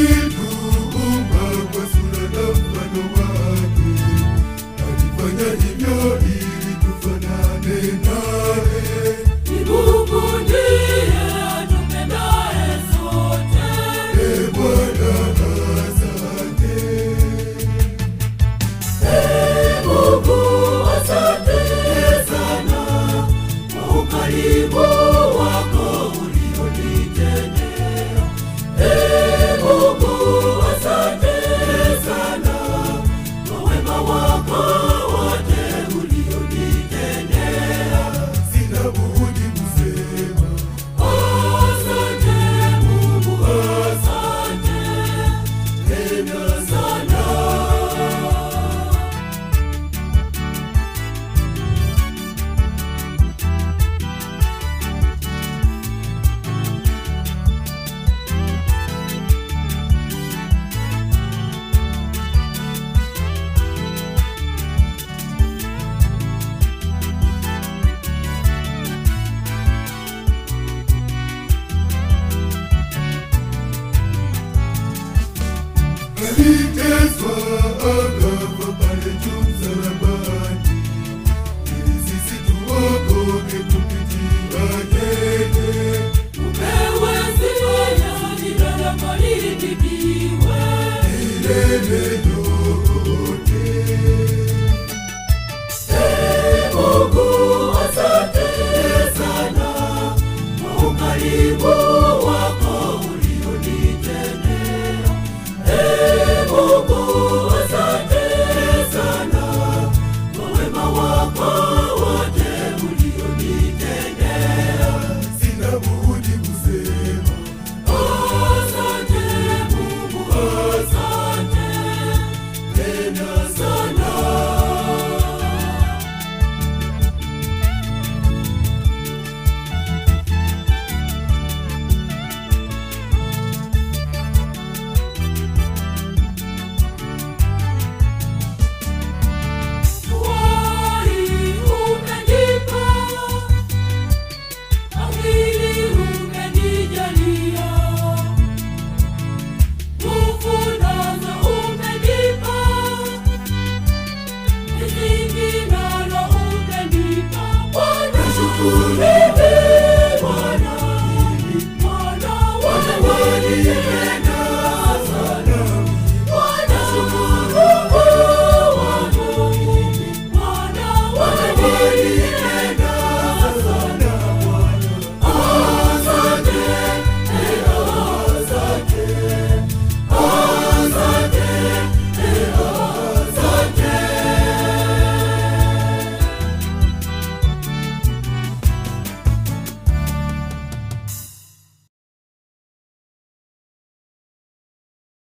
Alituumba kwa sura na mfano wake, alifanya hivyo ili tufanane naye. Ni Mungu ndiye atupendaye sote. Ee Bwana, asante. Ee Mungu, asante sana kwa ukarimu wako ulionitendea. Ee Mungu, asante sana kwa wema wako wote ulionitendea. Sina budi kusema Asante Mungu, asante tena sana. aliteswa akafa pale juu msalabani, ili sisi tuokoke kupitia yeye. Upewe sifa ya jina lako lihimidiwe Milele yote. Ee Mungu, asante sana kwa ukarimu